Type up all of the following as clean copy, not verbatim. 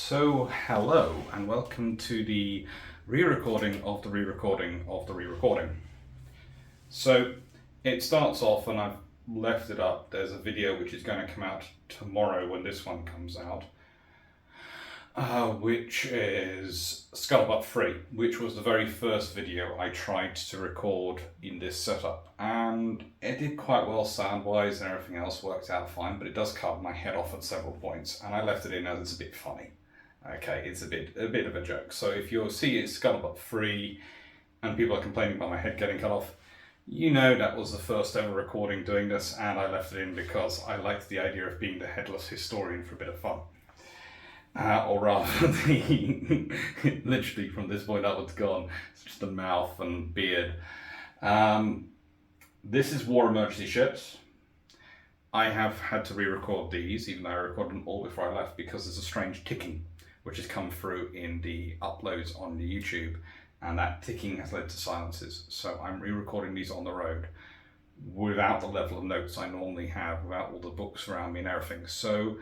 So, hello and welcome to the re-recording of the re-recording of the re-recording. So, it starts off and I've left it up. There's a video which is going to come out tomorrow when this one comes out, which is Scuttlebutt Free, which was the very first video I tried to record in this setup. And it did quite well sound-wise and everything else worked out fine, but it does cut my head off at several points, and I left it in as it's a bit funny. Okay, it's a bit of a joke. So if you'll see it's Scuttlebutt Free and people are complaining about my head getting cut off, you know that was the first ever recording doing this, and I left it in because I liked the idea of being the headless historian for a bit of fun. Or rather, literally from this point upwards gone, it's just the mouth and beard. This is War Emergency Ships. I have had to re-record these, even though I recorded them all before I left, because there's a strange ticking which has come through in the uploads on the YouTube, and that ticking has led to silences. So I'm re-recording these on the road without the level of notes I normally have, without all the books around me and everything. So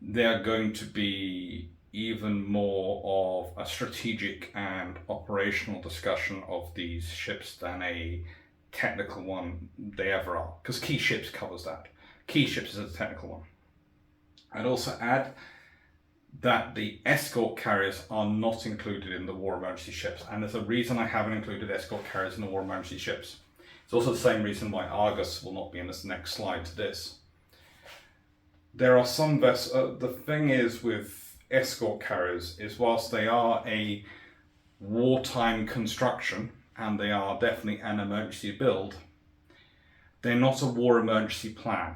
they're going to be even more of a strategic and operational discussion of these ships than a technical one they ever are, because Key Ships covers that. Key Ships is a technical one. I'd also add that the escort carriers are not included in the War Emergency Ships, and there's a reason I haven't included escort carriers in the War Emergency Ships. It's also the same reason why Argus will not be in this next slide to this. There are some vessels. The thing is with escort carriers is whilst they are a wartime construction, and they are definitely an emergency build, they're not a war emergency plan.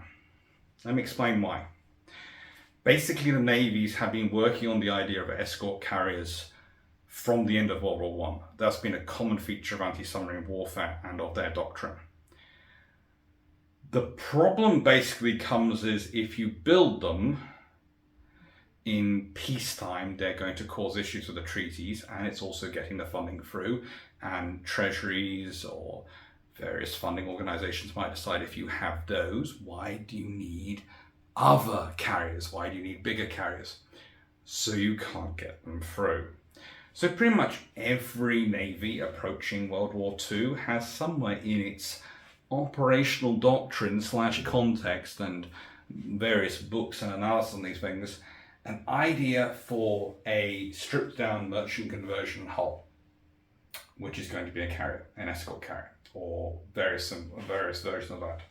Let me explain why. Basically, the navies have been working on the idea of escort carriers from the end of World War I. That's been a common feature of anti-submarine warfare and of their doctrine. The problem basically comes is if you build them in peacetime, they're going to cause issues with the treaties, and it's also getting the funding through, and treasuries or various funding organizations might decide, if you have those, why do you need other carriers? Why do you need bigger carriers? So you can't get them through. So pretty much every navy approaching World War II has somewhere in its operational doctrine / context and various books and analysis on these things, an idea for a stripped down merchant conversion hull, which is going to be a carrier, an escort carrier, or various versions of that.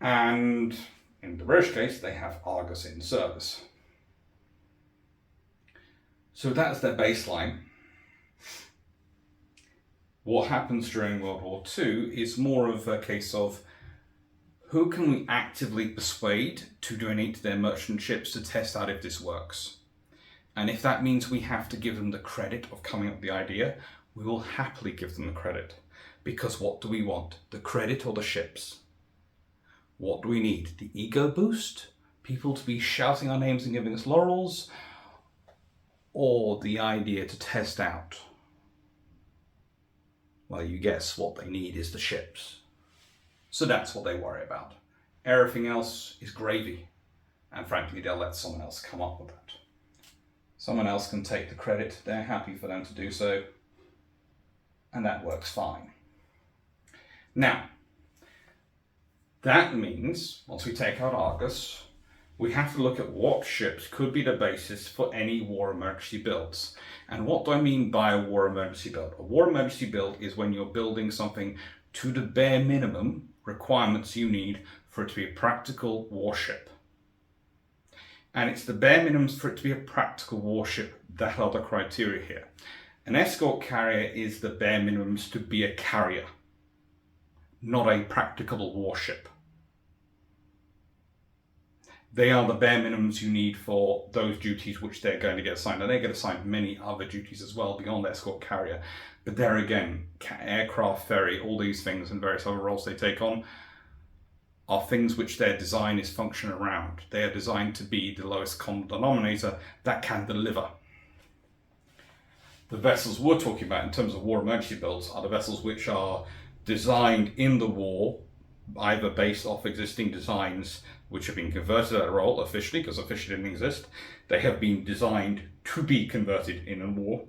And in the British case, they have Argus in service. So that's their baseline. What happens during World War II is more of a case of who can we actively persuade to donate their merchant ships to test out if this works. And if that means we have to give them the credit of coming up with the idea, we will happily give them the credit. Because what do we want? The credit or the ships? What do we need? The ego boost? People to be shouting our names and giving us laurels? Or the idea to test out? Well, you guess what they need is the ships. So that's what they worry about. Everything else is gravy. And frankly, they'll let someone else come up with that. Someone else can take the credit. They're happy for them to do so. And that works fine. Now, that means, once we take out Argus, we have to look at what ships could be the basis for any war emergency builds. And what do I mean by a war emergency build? A war emergency build is when you're building something to the bare minimum requirements you need for it to be a practical warship. And it's the bare minimums for it to be a practical warship that are the criteria here. An escort carrier is the bare minimums to be a carrier, not a practicable warship. They are the bare minimums you need for those duties which they're going to get assigned. And they get assigned many other duties as well beyond escort carrier. But there again, aircraft, ferry, all these things and various other roles they take on are things which their design is functioning around. They are designed to be the lowest common denominator that can deliver. The vessels we're talking about in terms of war emergency builds are the vessels which are designed in the war either based off existing designs which have been converted at a role officially, because officially didn't exist. They have been designed to be converted in a war,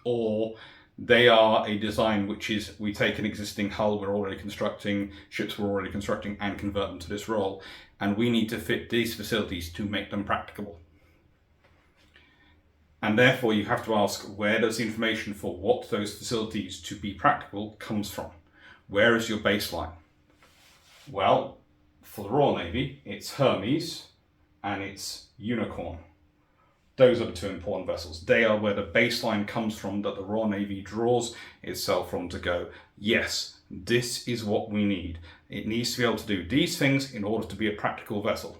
or they are a design which is, we take an existing hull we're already constructing, ships we're already constructing, and convert them to this role, and we need to fit these facilities to make them practicable. And therefore you have to ask, where does the information for what those facilities to be practical comes from? Where is your baseline? Well, for the Royal Navy, it's Hermes and it's Unicorn. Those are the two important vessels. They are where the baseline comes from, that the Royal Navy draws itself from to go, yes, this is what we need. It needs to be able to do these things in order to be a practical vessel,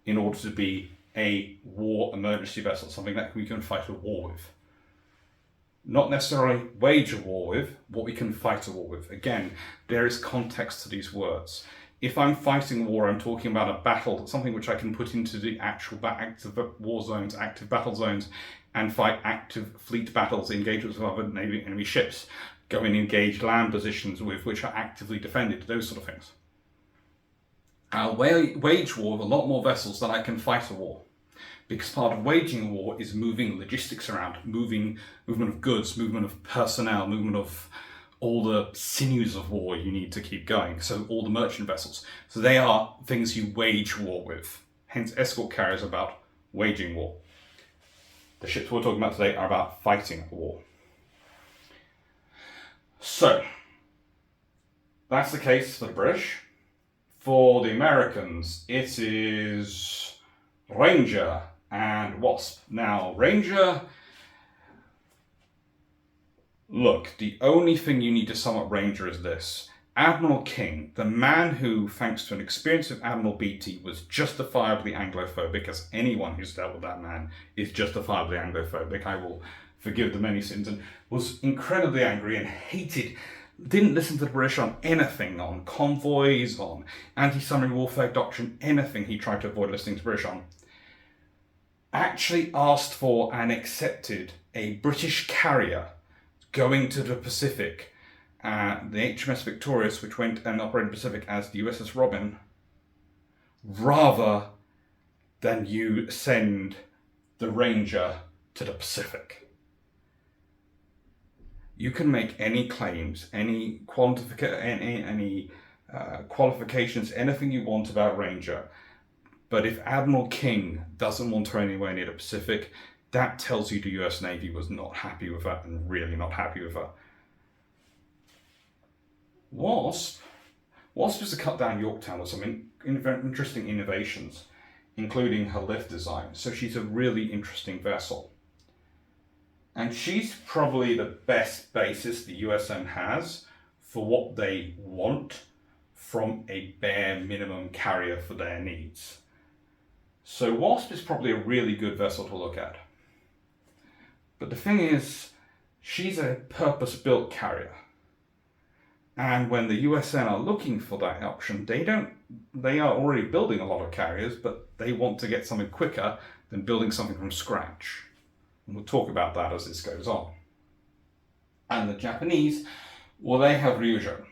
in order to be a war emergency vessel, something that we can fight a war with. Not necessarily wage a war with, what we can fight a war with. Again, there is context to these words. If I'm fighting a war, I'm talking about a battle, something which I can put into the actual active war zones, active battle zones, and fight active fleet battles, engagements with other Navy enemy ships, go and engage land positions with which are actively defended, those sort of things. I'll wage war with a lot more vessels than I can fight a war. Because part of waging a war is moving logistics around, movement of goods, movement of personnel, movement of all the sinews of war you need to keep going. So all the merchant vessels. So they are things you wage war with. Hence escort carriers are about waging war. The ships we're talking about today are about fighting a war. So that's the case for the British. For the Americans, it is Ranger and Wasp. Now, Ranger, look, the only thing you need to sum up Ranger is this. Admiral King, the man who, thanks to an experience with Admiral Beatty, was justifiably Anglophobic, as anyone who's dealt with that man is justifiably Anglophobic, I will forgive the many sins, and was incredibly angry and hated, didn't listen to the British on anything, on convoys, on anti-submarine warfare doctrine, anything he tried to avoid listening to the British on, actually asked for and accepted a British carrier going to the Pacific, the HMS Victorious, which went and operated in the Pacific as the USS Robin, rather than you send the Ranger to the Pacific. You can make any claims, any qualifications, anything you want about Ranger, but if Admiral King doesn't want her anywhere near the Pacific, that tells you the US Navy was not happy with her, and really not happy with her. Wasp is to cut down Yorktown with some interesting innovations, including her lift design. So she's a really interesting vessel. And she's probably the best basis the USN has for what they want from a bare minimum carrier for their needs. So Wasp is probably a really good vessel to look at. But the thing is, she's a purpose-built carrier. And when the USN are looking for that option, they are already building a lot of carriers, but they want to get something quicker than building something from scratch. And we'll talk about that as this goes on. And the Japanese, well, they have Ryujo.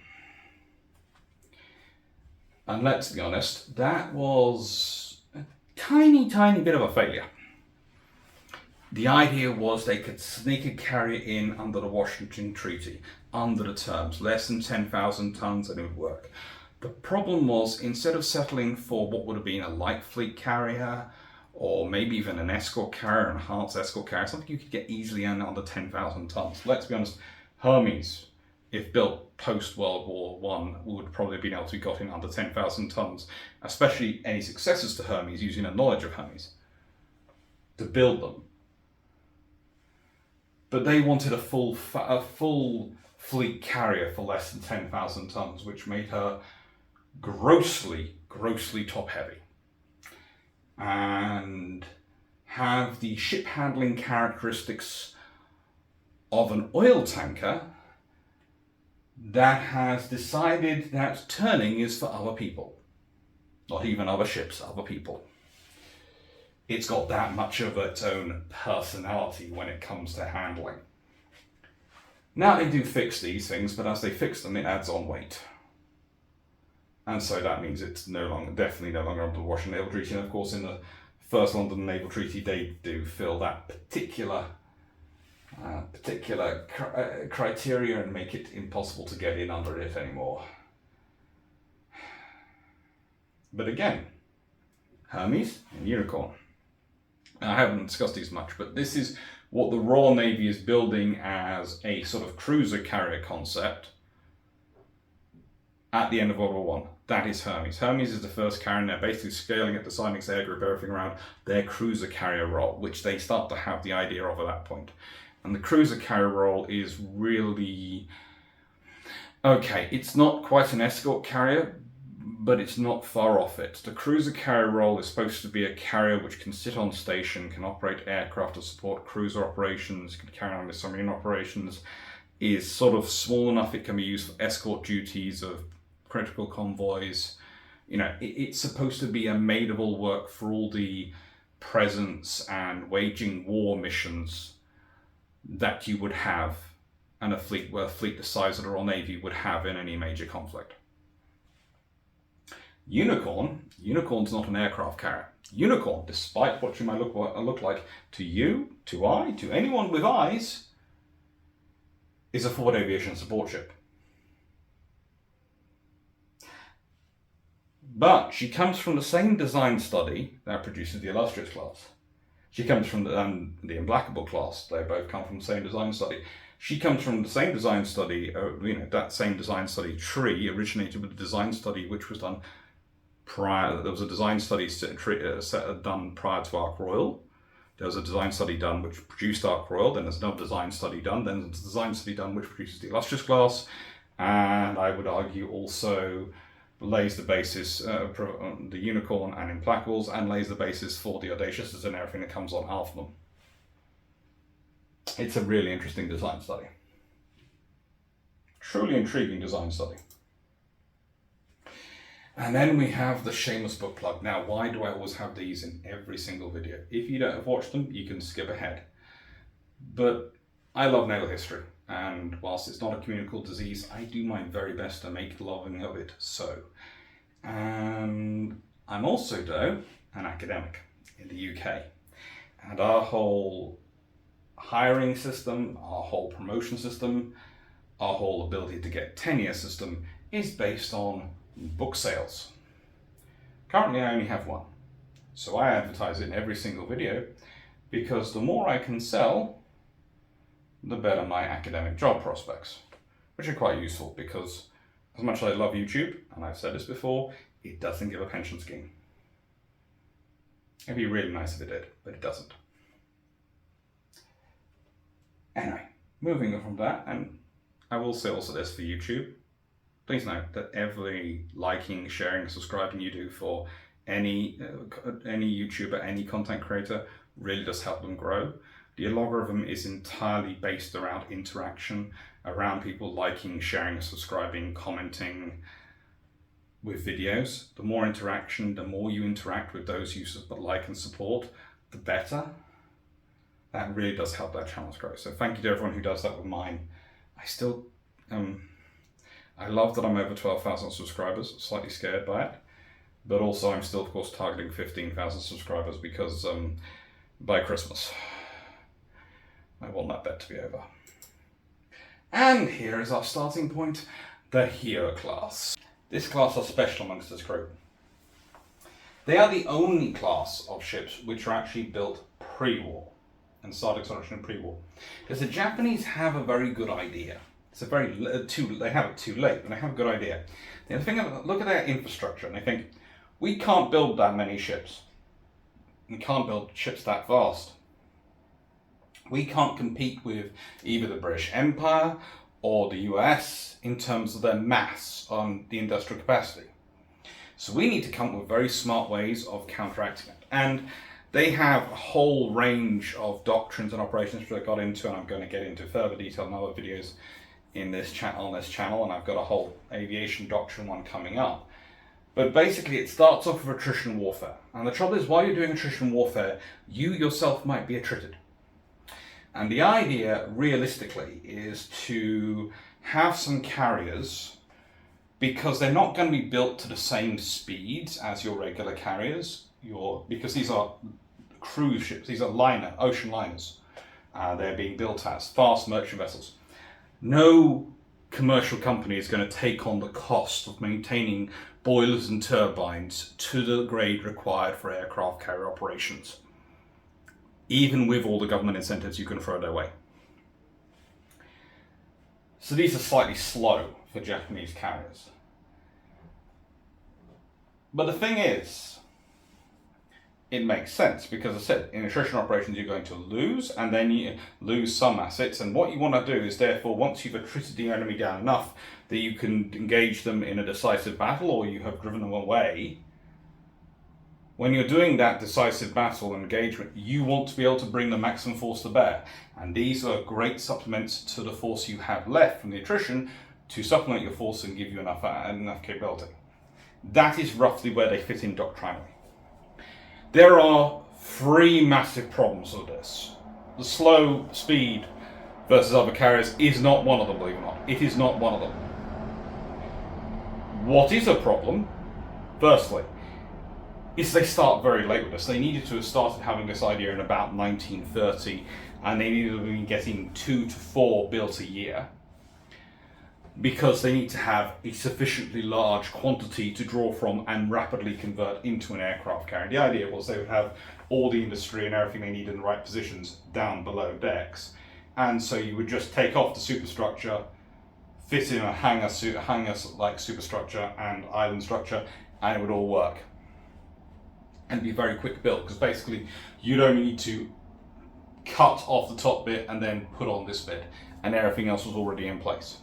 And let's be honest, that was a tiny bit of a failure. The idea was they could sneak a carrier in under the Washington Treaty, under the terms, less than 10,000 tons, and it would work. The problem was, instead of settling for what would have been a light fleet carrier, or maybe even an escort carrier, an enhanced escort carrier, something you could get easily in under 10,000 tons. Let's be honest, Hermes, if built post-World War I, would probably have been able to be got in under 10,000 tons, especially any successors to Hermes using a knowledge of Hermes to build them. But they wanted a full fleet carrier for less than 10,000 tons, which made her grossly top-heavy. And have the ship handling characteristics of an oil tanker that has decided that turning is for other people. Not even other ships, other people. It's got that much of its own personality when it comes to handling. Now they do fix these things, but as they fix them, it adds on weight. And so that means it's definitely no longer under the Washington Naval Treaty. And of course, in the first London Naval Treaty, they do fill that particular criteria and make it impossible to get in under it anymore. But again, Hermes and Unicorn. I haven't discussed these much, but this is what the Royal Navy is building as a sort of cruiser carrier concept at the end of World War I. That is Hermes. Hermes is the first carrier, and they're basically scaling it, designing its air group, everything around their cruiser carrier role, which they start to have the idea of at that point. And the cruiser carrier role is really, okay, it's not quite an escort carrier, but it's not far off it. The cruiser carrier role is supposed to be a carrier which can sit on station, can operate aircraft to support cruiser operations, can carry on with submarine operations, is sort of small enough it can be used for escort duties of critical convoys. You know, it's supposed to be a maid-of-all work for all the presence and waging war missions that you would have, and a fleet the size of the Royal Navy would have in any major conflict. Unicorn's not an aircraft carrier. Unicorn, despite what you might look like to you, to anyone with eyes, is a forward aviation support ship. But she comes from the same design study that produces the Illustrious class. She comes from the Implacable class. They both come from the same design study. She comes from the same design study, that same design study tree originated with the design study which was done prior. There was a design study done prior to Ark Royal. There was a design study done which produced Ark Royal. Then there's another design study done. Then there's a design study done which produces the Illustrious class. And I would argue also lays the basis, the Unicorn and Implacables, and lays the basis for the Audaciouses and everything that comes on after them. It's a really interesting design study. Truly intriguing design study. And then we have the shameless book plug. Now, why do I always have these in every single video? If you don't have watched them, you can skip ahead. But I love naval history. And whilst it's not a communicable disease, I do my very best to make loving of it so. And I'm also, though, an academic in the UK. And our whole hiring system, our whole promotion system, our whole ability to get tenure system is based on book sales. Currently, I only have one. So I advertise it in every single video because the more I can sell, the better my academic job prospects, which are quite useful because as much as I love YouTube, and I've said this before, it doesn't give a pension scheme. It'd be really nice if it did, but it doesn't. Anyway, moving on from that, and I will say also this for YouTube, please note that every liking, sharing, subscribing you do for any YouTuber, any content creator really does help them grow. The algorithm is entirely based around interaction, around people liking, sharing, subscribing, commenting with videos. The more interaction, the more you interact with those you like and support, the better. That really does help that channel's grow. So thank you to everyone who does that with mine. I still, I love that I'm over 12,000 subscribers, slightly scared by it. But also I'm still, of course, targeting 15,000 subscribers because by Christmas, I want that bet to be over. And here is our starting point, the Hero class. This class are special amongst this group. They are the only class of ships which are actually built pre-war and started construction pre-war. Because the Japanese have a very good idea. It's a very they have it too late, but they have a good idea. They look at their infrastructure and they think, we can't build that many ships. We can't build ships that vast. We can't compete with either the British Empire or the US in terms of their mass on the industrial capacity. So we need to come up with very smart ways of counteracting it. And they have a whole range of doctrines and operations which I got into, and I'm going to get into further detail in other videos in this channel, and I've got a whole aviation doctrine one coming up. But basically it starts off with attrition warfare. And the trouble is, while you're doing attrition warfare, you yourself might be attrited. And the idea, realistically, is to have some carriers because they're not going to be built to the same speeds as your regular carriers. Because these are cruise ships, these are ocean liners. They're being built as fast merchant vessels. No commercial company is going to take on the cost of maintaining boilers and turbines to the grade required for aircraft carrier operations, even with all the government incentives you can throw their way. So these are slightly slow for Japanese carriers. But the thing is, it makes sense because, as I said, in attrition operations you're going to lose, and then you lose some assets, and what you want to do is, therefore, once you've attrited the enemy down enough that you can engage them in a decisive battle, or you have driven them away, when you're doing that decisive battle engagement, you want to be able to bring the maximum force to bear, and these are great supplements to the force you have left from the attrition to supplement your force and give you enough capability. That is roughly where they fit in doctrinally. There are three massive problems with this. The slow speed versus other carriers is not one of them, believe it or not. It is not one of them. What is a problem, firstly, is they start very late with this. They needed to have started having this idea in about 1930, and they needed to have been getting 2 to 4 built a year, because they need to have a sufficiently large quantity to draw from and rapidly convert into an aircraft carrier. The idea was they would have all the industry and everything they need in the right positions down below decks, and so you would just take off the superstructure, fit in a hangar-like superstructure and island structure, and it would all work. And be very quick built, because basically you'd only need to cut off the top bit and then put on this bit, and everything else was already in place.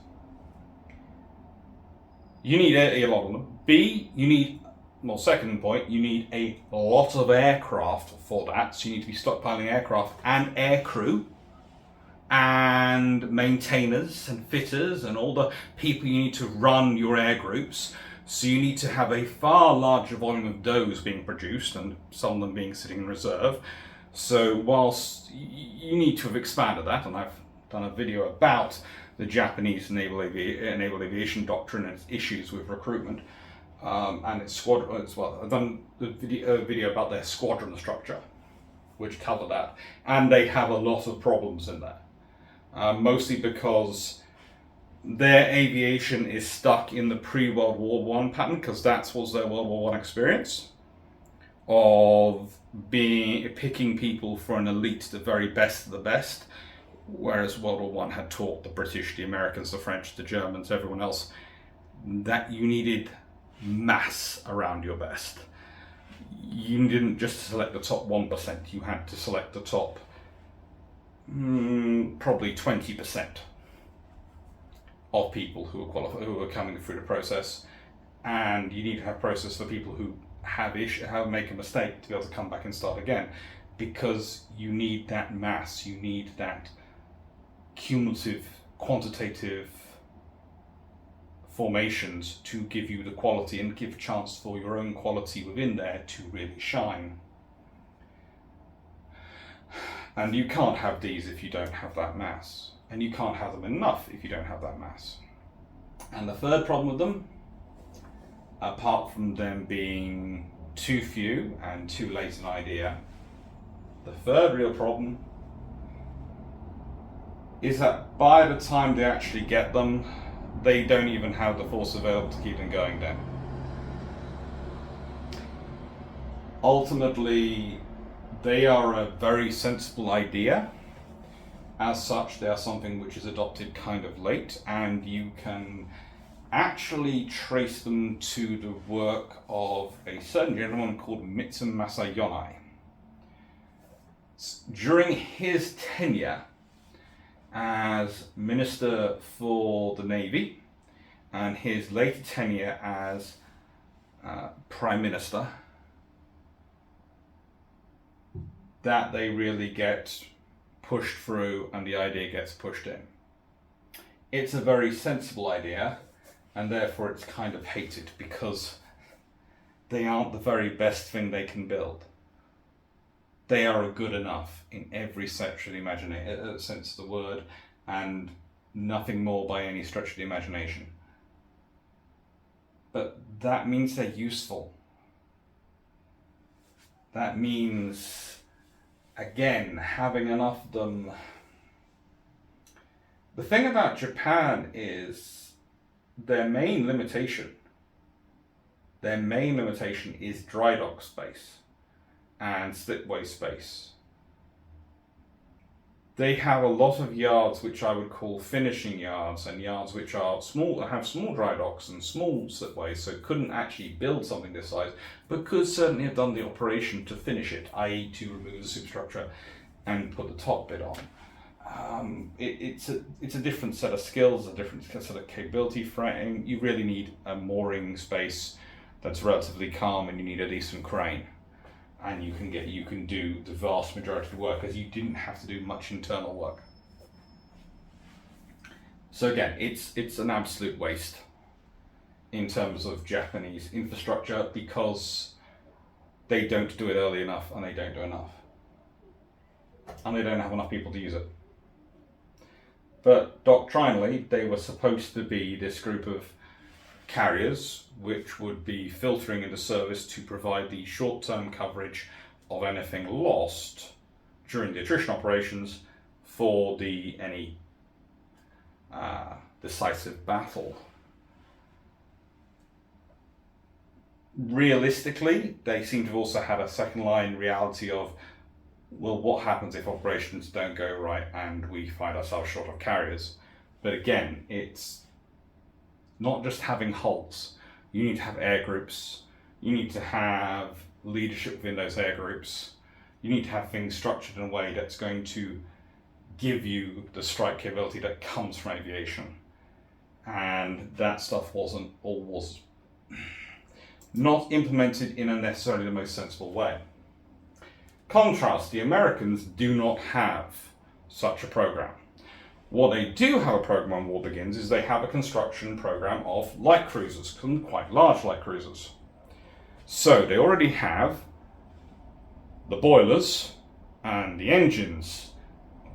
You need a lot of them. Second point, you need a lot of aircraft for that. So you need to be stockpiling aircraft and aircrew and maintainers and fitters and all the people you need to run your air groups. So you need to have a far larger volume of those being produced, and some of them being sitting in reserve. So whilst you need to have expanded that, and I've done a video about the Japanese naval aviation doctrine and its issues with recruitment, and its squadron as well. I've done a video about their squadron structure, which cover that, and they have a lot of problems in there, mostly because their aviation is stuck in the pre-World War I pattern, because that was their World War I experience of picking people for an elite, the very best of the best. Whereas World War I had taught the British, the Americans, the French, the Germans, everyone else, that you needed mass around your best. You didn't just select the top 1%, you had to select the top probably 20% of people who were qualified, who were coming through the process, and you need to have process for people who make a mistake to be able to come back and start again, because you need that mass, you need that cumulative, quantitative formations to give you the quality and give a chance for your own quality within there to really shine. And you can't have these if you don't have that mass, and you can't have them enough if you don't have that mass. And the third problem with them, apart from them being too few and too late an idea, the third real problem is that by the time they actually get them, they don't even have the force available to keep them going down. Ultimately, they are a very sensible idea. As such, they are something which is adopted kind of late, and you can actually trace them to the work of a certain gentleman called Mitsumasa Yonai. During his tenure as Minister for the Navy and his later tenure as Prime Minister, that they really get pushed through and the idea gets pushed in. It's a very sensible idea, and therefore it's kind of hated because they aren't the very best thing they can build. They are good enough in every sense of the word, and nothing more by any stretch of the imagination. But that means they're useful. That means, again, having enough of them. The thing about Japan is their main limitation is dry dock space and slipway space. They have a lot of yards which I would call finishing yards, and yards which are small, have small dry docks and small slipways, so couldn't actually build something this size, but could certainly have done the operation to finish it, i.e. to remove the superstructure and put the top bit on. It's a different set of skills, a different set of capability frame. You really need a mooring space that's relatively calm, and you need a decent crane. And you can do the vast majority of the work, as you didn't have to do much internal work. So again, it's an absolute waste in terms of Japanese infrastructure, because they don't do it early enough, and they don't do enough. And they don't have enough people to use it. But doctrinally, they were supposed to be this group of carriers which would be filtering into service to provide the short-term coverage of anything lost during the attrition operations for any decisive battle. Realistically, they seem to have also had a second line reality of, well, what happens if operations don't go right and we find ourselves short of carriers? But again, it's not just having hulls. You need to have air groups. You need to have leadership within those air groups. You need to have things structured in a way that's going to give you the strike capability that comes from aviation. And that stuff was not implemented in a necessarily the most sensible way. Contrast, the Americans do not have such a program. What they do have a program when war begins is they have a construction program of light cruisers, quite large light cruisers. So they already have the boilers and the engines,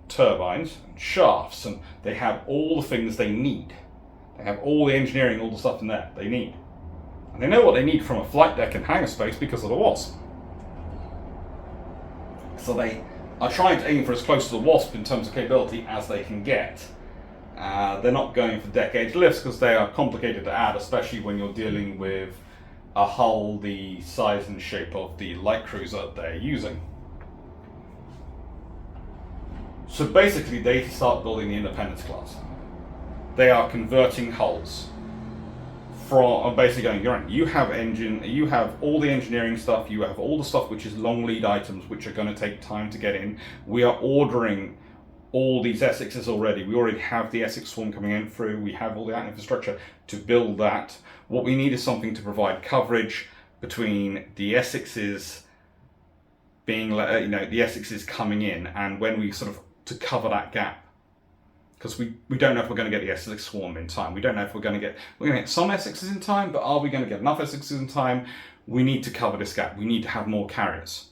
turbines and shafts, and they have all the things they need. They have all the engineering, all the stuff in there they need. And they know what they need from a flight deck and hangar space because of the WASP. So they are trying to aim for as close to the WASP in terms of capability as they can get. They're not going for deck gauge lifts because they are complicated to add, especially when you're dealing with a hull the size and shape of the light cruiser they're using. So basically they start building the Independence class. They are converting hulls from basically going, you're right, you have all the engineering stuff, you have all the stuff which is long lead items which are going to take time to get in. We are ordering all these Essexes already. We already have the Essex swarm coming in through. We have all that infrastructure to build that. What we need is something to provide coverage between the Essexes being, the Essexes coming in, and when we sort of to cover that gap. Because we don't know if we're going to get the Essex swarm in time. We don't know if we're going to get some Essexes in time, but are we going to get enough Essexes in time? We need to cover this gap. We need to have more carriers.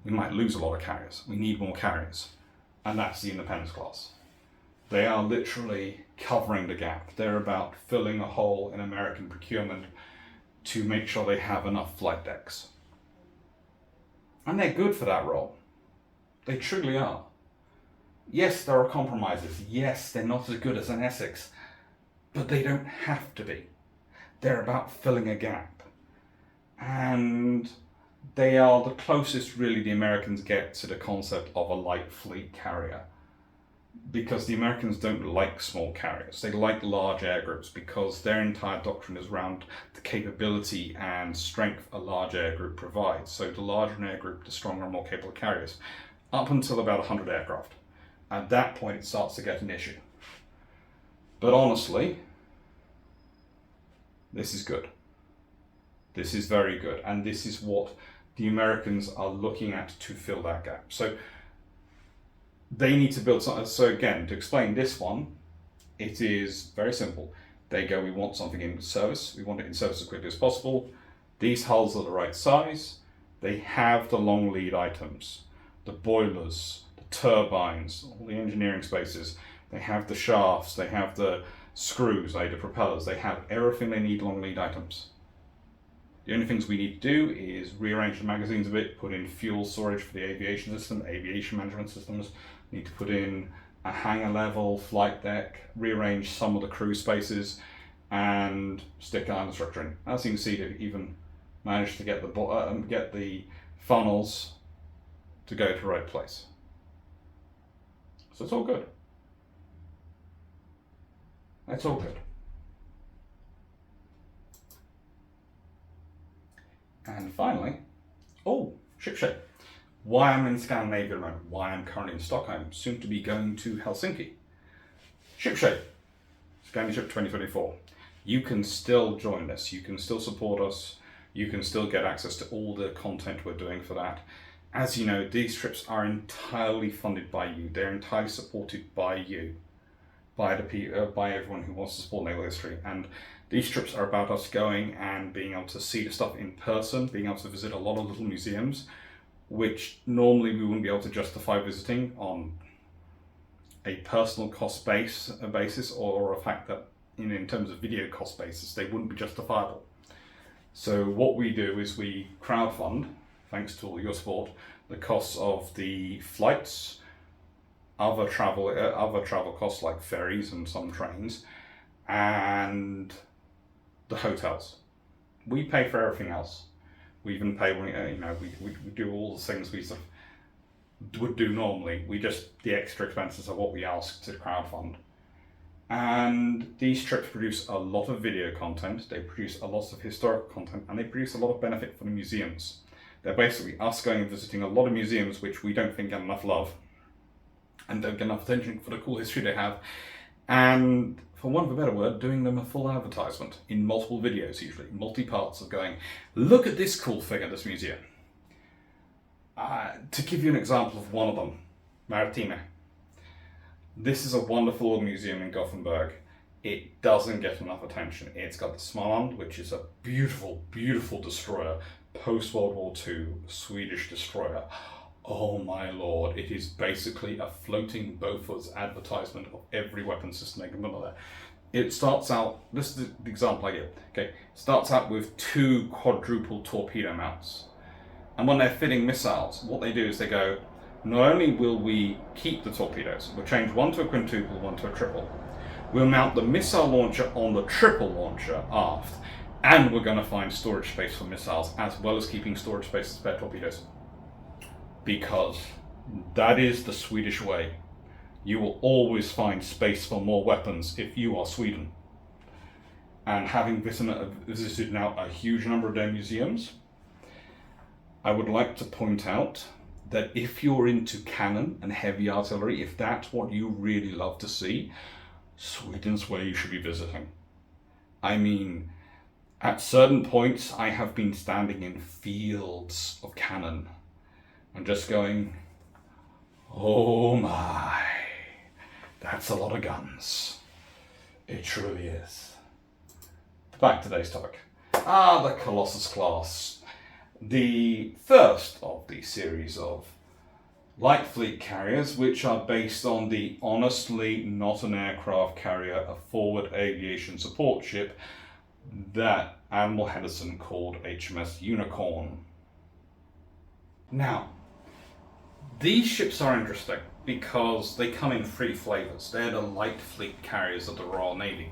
We might lose a lot of carriers. We need more carriers. And that's the Independence class. They are literally covering the gap. They're about filling a hole in American procurement to make sure they have enough flight decks. And they're good for that role. They truly are. Yes, there are compromises. Yes, they're not as good as an Essex, but they don't have to be. They're about filling a gap. And they are the closest really the Americans get to the concept of a light fleet carrier. Because the Americans don't like small carriers. They like large air groups because their entire doctrine is around the capability and strength a large air group provides. So the larger an air group, the stronger and more capable carriers. Up until about 100 aircraft. At that point, it starts to get an issue. But honestly, this is good. This is very good. And this is what the Americans are looking at to fill that gap. So they need to build something. So again, to explain this one, it is very simple. They go, we want something in service. We want it in service as quickly as possible. These hulls are the right size. They have the long lead items, the boilers, turbines, all the engineering spaces. They have the shafts, they have the screws, the propellers, they have everything they need long lead items. The only things we need to do is rearrange the magazines a bit, put in fuel storage for the aviation system, aviation management systems, need to put in a hangar level, flight deck, rearrange some of the crew spaces, and stick island structure in. As you can see, they've even managed to get the funnels to go to the right place. So it's all good. It's all good. And finally, ship shape. Why I'm in Scandinavia at the moment, why I'm currently in Stockholm, soon to be going to Helsinki. Ship shape, Scandinavia 2024. You can still join this, you can still support us, you can still get access to all the content we're doing for that. As you know, these trips are entirely funded by you, they're entirely supported by you, by everyone who wants to support naval history. And these trips are about us going and being able to see the stuff in person, being able to visit a lot of little museums, which normally we wouldn't be able to justify visiting on a personal cost basis, or a fact that in terms of video cost basis, they wouldn't be justifiable. So what we do is we crowdfund, thanks to all your support, the costs of the flights, other travel costs like ferries and some trains, and the hotels. We pay for everything else. We even pay when we do all the things we sort of would do normally. We just, the extra expenses are what we ask to crowdfund. And these trips produce a lot of video content, they produce a lot of historical content, and they produce a lot of benefit for the museums. They're basically us going and visiting a lot of museums which we don't think get enough love and don't get enough attention for the cool history they have, and for want of a better word, doing them a full advertisement in multiple videos, usually multi-parts, of going, look at this cool thing at this museum. To give you an example of one of them, Maritime. This is a wonderful museum in Gothenburg. It doesn't get enough attention. It's got the Småland, which is a beautiful, beautiful destroyer, post-World War II Swedish destroyer. Oh my lord, it is basically a floating Bofors advertisement of every weapon system they can put on there. It starts out, this is the example I give, okay, starts out with 2 quadruple torpedo mounts. And when they're fitting missiles, what they do is they go, not only will we keep the torpedoes, we'll change one to a quintuple, one to a triple. We'll mount the missile launcher on the triple launcher aft, and we're going to find storage space for missiles, as well as keeping storage space for spare torpedoes. Because that is the Swedish way. You will always find space for more weapons if you are Sweden. And having visited now a huge number of their museums, I would like to point out that if you're into cannon and heavy artillery, if that's what you really love to see, Sweden's where you should be visiting. I mean, at certain points I have been standing in fields of cannon and just going, oh my, that's a lot of guns. It truly is. Back to today's topic. The Colossus class. The first of the series of light fleet carriers, which are based on the honestly not an aircraft carrier, a forward aviation support ship that Admiral Henderson called HMS Unicorn. Now, these ships are interesting because they come in 3 flavors. They're the light fleet carriers of the Royal Navy.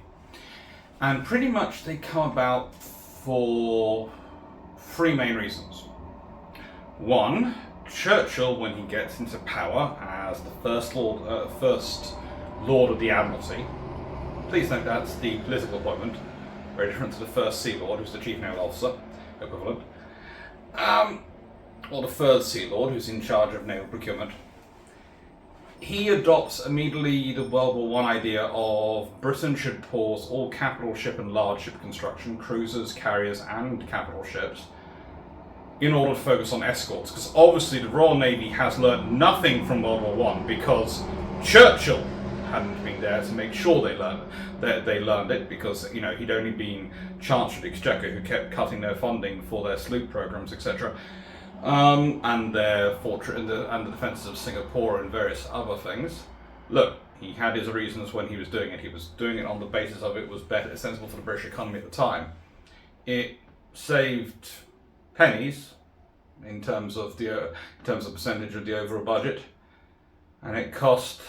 And pretty much they come about for 3 main reasons. One, Churchill, when he gets into power as the first Lord of the Admiralty, please note that's the political appointment, very different to the first Sea Lord, who's the Chief Naval Officer, equivalent, or the third Sea Lord, who's in charge of naval procurement. He adopts immediately the World War I idea of Britain should pause all capital ship and large ship construction, cruisers, carriers, and capital ships, in order to focus on escorts. Because obviously the Royal Navy has learned nothing from World War I because Churchill hadn't been there to make sure they learned it, because he'd only been Chancellor of the Exchequer, who kept cutting their funding for their sloop programs, etc. And their fortress and the defences of Singapore and various other things. Look, he had his reasons when he was doing it. He was doing it on the basis of it was better, sensible for the British economy at the time. It saved pennies in terms of percentage of the overall budget, and it cost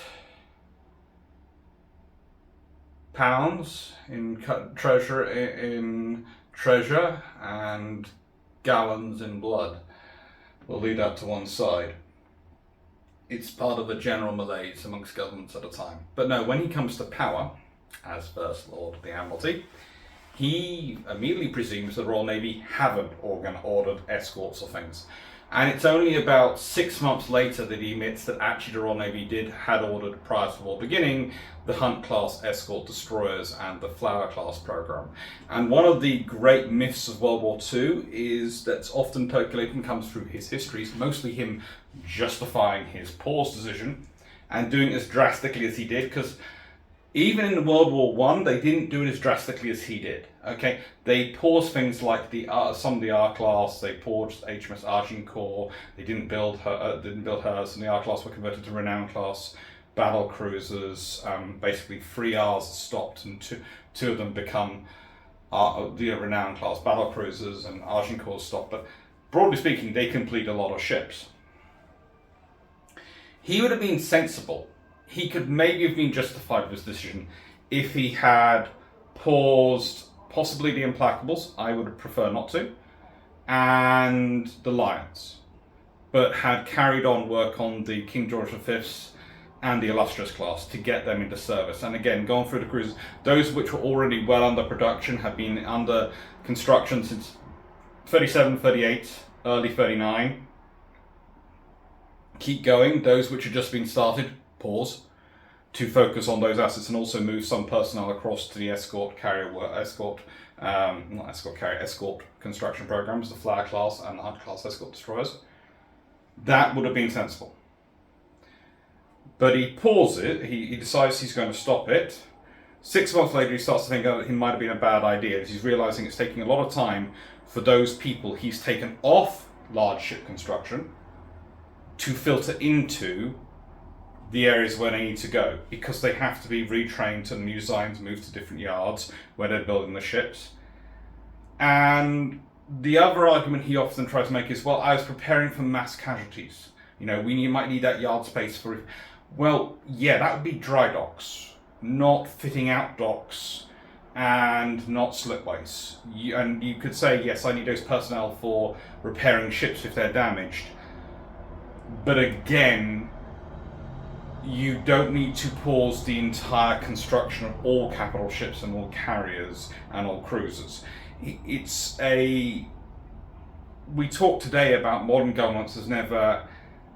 pounds in treasure and gallons in blood. We'll leave that to one side. It's part of the general malaise amongst governments at the time. But no, when he comes to power as First Lord of the Admiralty, he immediately presumes the Royal Navy haven't ordered escorts or things. And it's only about 6 months later that he admits that actually the Royal Navy had ordered, prior to the war beginning, the Hunt-class escort destroyers and the Flower-class program. And one of the great myths of World War II is that's often percolating comes through his histories, mostly him justifying his pause decision and doing it as drastically as he did, because even in World War I, they didn't do it as drastically as he did. Okay, they paused things like some of the R-class. They paused HMS Agincourt. They didn't build hers, and the R-class were converted to Renown class battle cruisers. Basically, 3 Rs stopped, and two of them become the Renown class battle cruisers, and Agincourt stopped. But broadly speaking, they complete a lot of ships. He would have been sensible. He could maybe have been justified with his decision if he had paused possibly the Implacables, I would prefer not to, and the Lions, but had carried on work on the King George V's and the Illustrious class to get them into service. And again, going through the cruises, those which were already well under production have been under construction since 37, 38, early 39. Keep going. Those which have just been started, pause, to focus on those assets and also move some personnel across to the escort construction programs, the Flower class and the Hunt class escort destroyers. That would have been sensible. But he pauses it, he decides he's going to stop it. 6 months later, he starts to think it might have been a bad idea. He's realizing it's taking a lot of time for those people he's taken off large ship construction to filter into the areas where they need to go, because they have to be retrained to new designs, moved to different yards where they're building the ships. And the other argument he often tries to make is, well, I was preparing for mass casualties. We might need that yard space for... Well, yeah, that would be dry docks, not fitting out docks and not slipways. And you could say, yes, I need those personnel for repairing ships if they're damaged. But again, you don't need to pause the entire construction of all capital ships and all carriers and all cruisers. We talk today about modern governments as never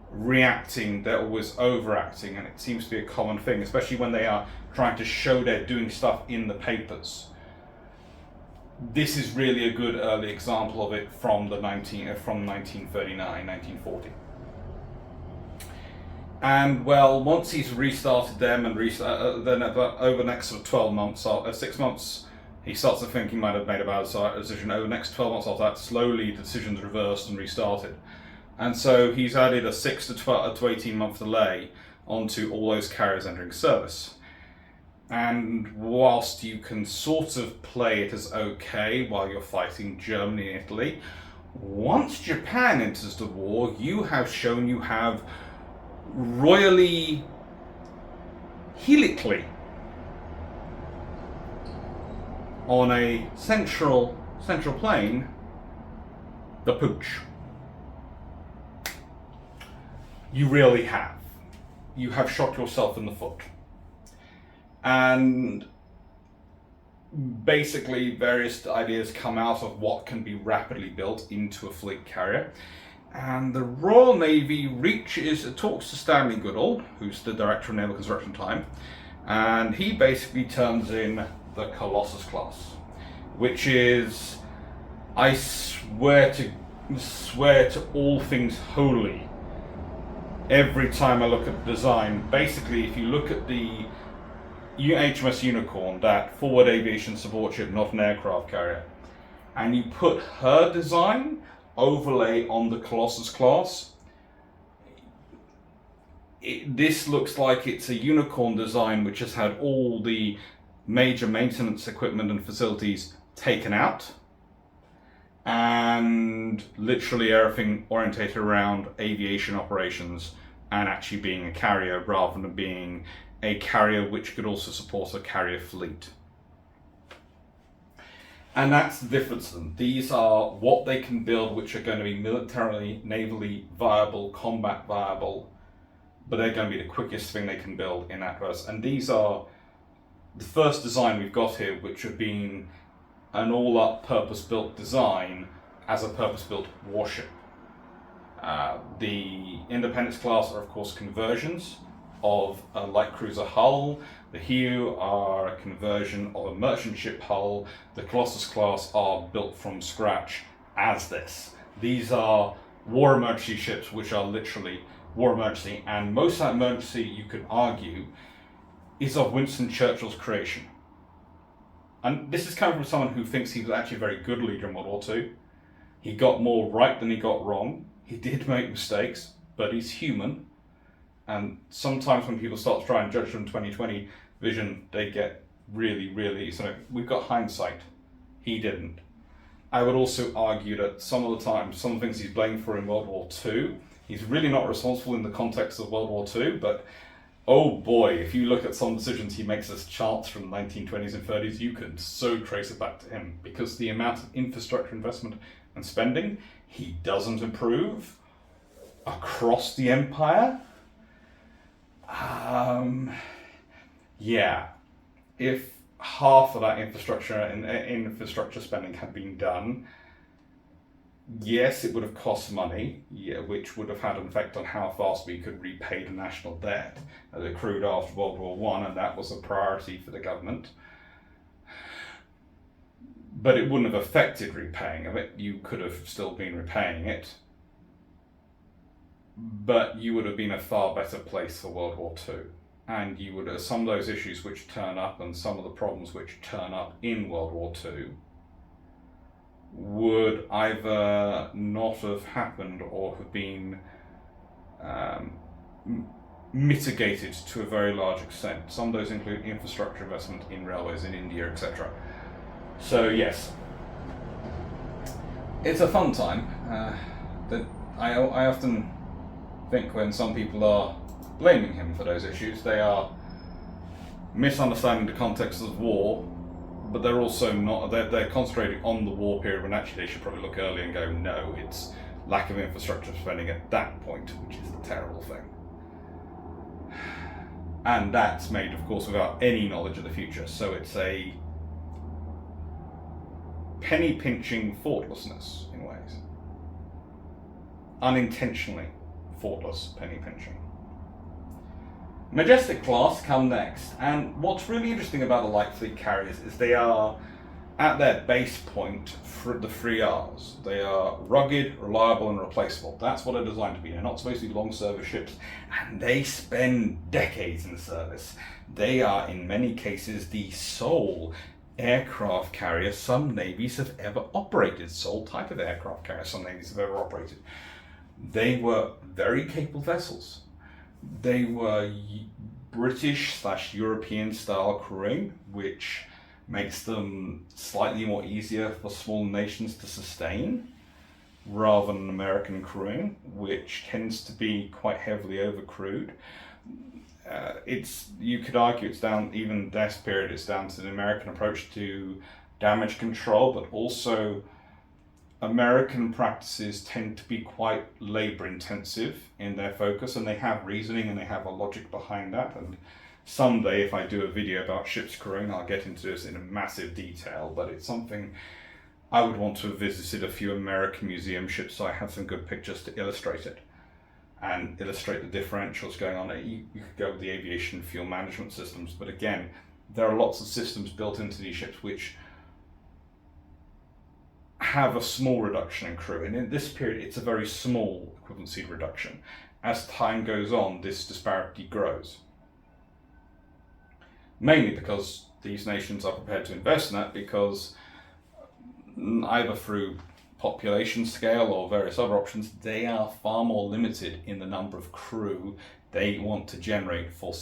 reacting, they're always overacting, and it seems to be a common thing, especially when they are trying to show they're doing stuff in the papers. This is really a good early example of it from 1939, 1940. And well, once he's restarted them and then over the next 12 months, 6 months, he starts to think he might have made a bad decision. Over the next 12 months after that, slowly the decision's reversed and restarted. And so he's added a 6 to 18 month delay onto all those carriers entering service. And whilst you can sort of play it as okay while you're fighting Germany and Italy, once Japan enters the war, you have shown you have royally helically on a central plane the pooch. You really have. You have shot yourself in the foot. And basically various ideas come out of what can be rapidly built into a fleet carrier. And the Royal Navy talks to Stanley Goodall, who's the Director of Naval Construction at the time, and he basically turns in the Colossus class, which is, I swear to all things holy, every time I look at the design. Basically, if you look at the HMS Unicorn, that forward aviation support ship, not an aircraft carrier, and you put her design overlay on the Colossus class, this looks like it's a Unicorn design which has had all the major maintenance equipment and facilities taken out, and literally everything orientated around aviation operations and actually being a carrier rather than being a carrier which could also support a carrier fleet. And that's the difference to them. These are what they can build, which are going to be militarily, navally viable, combat viable, but they're going to be the quickest thing they can build in that verse. And these are the first design we've got here, which have been an all-up purpose-built design as a purpose-built warship. The Independence class are, of course, conversions of a light cruiser hull. The Hugh are a conversion of a merchant ship hull. The Colossus class are built from scratch as this. These are war emergency ships, which are literally war emergency, and most of that emergency, you could argue, is of Winston Churchill's creation. And this is coming from someone who thinks he was actually a very good leader in World War II. He got more right than he got wrong. He did make mistakes, but he's human. And sometimes when people start to try and judge from 2020 vision, they get really, we've got hindsight. He didn't. I would also argue that some of the time, some things he's blamed for in World War II, he's really not responsible in the context of World War II, but oh boy, if you look at some decisions he makes as charts from the 1920s and 30s, you can so trace it back to him, because the amount of infrastructure investment and spending he doesn't approve across the empire. Yeah, if half of that infrastructure spending had been done, yes, it would have cost money, which would have had an effect on how fast we could repay the national debt that accrued after World War I, and that was a priority for the government. But it wouldn't have affected repaying of it. You could have still been repaying it, but you would have been a far better place for World War II. And you would have, some of those issues which turn up and some of the problems which turn up in World War II would either not have happened or have been mitigated to a very large extent. Some of those include infrastructure investment in railways in India, etc. So yes, it's a fun time. That I often think when some people are blaming him for those issues, they are misunderstanding the context of war, but they're also not, they're concentrating on the war period when actually they should probably look early and go, no, it's lack of infrastructure spending at that point, which is the terrible thing. And that's made, of course, without any knowledge of the future, so it's a penny-pinching thoughtlessness in ways. Unintentionally thoughtless penny-pinching. Majestic class come next, and what's really interesting about the light fleet carriers is they are, at their base point, for the 3 R's. They are rugged, reliable, and replaceable. That's what they're designed to be. They're not supposed to be long service ships, and they spend decades in service. They are, in many cases, the sole aircraft carrier some navies have ever operated, sole type of aircraft carrier some navies have ever operated. They were very capable vessels. They were British/European style crewing, which makes them slightly more easier for small nations to sustain, rather than American crewing, which tends to be quite heavily overcrewed. You could argue it's down, even this period, it's down to the American approach to damage control, but also American practices tend to be quite labor intensive in their focus, and they have reasoning and they have a logic behind that. And someday, if I do a video about ships crewing, I'll get into this in a massive detail, but it's something I would want to have visited a few American museum ships, so I have some good pictures to illustrate it and illustrate the differentials going on. You could go with the aviation fuel management systems, but again, there are lots of systems built into these ships which have a small reduction in crew, and in this period it's a very small equivalency reduction. As time goes on, this disparity grows, mainly because these nations are prepared to invest in that, because either through population scale or various other options, they are far more limited in the number of crew they want to generate for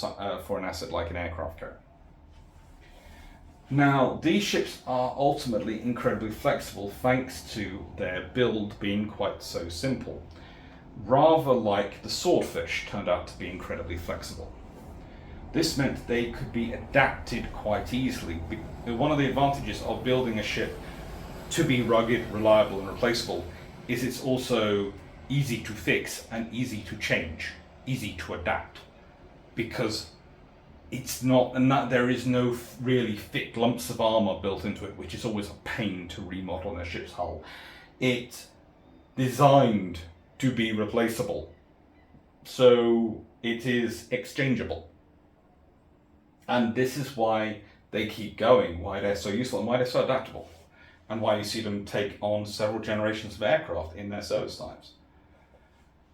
an asset like an aircraft carrier. Now, these ships are ultimately incredibly flexible thanks to their build being quite so simple. Rather like the Swordfish turned out to be incredibly flexible. This meant they could be adapted quite easily. One of the advantages of building a ship to be rugged, reliable, and replaceable is it's also easy to fix and easy to change, easy to adapt, because it's not, and that there is no really thick lumps of armor built into it, which is always a pain to remodel in a ship's hull. It's designed to be replaceable, so it is exchangeable. And this is why they keep going, why they're so useful, and why they're so adaptable, and why you see them take on several generations of aircraft in their service times.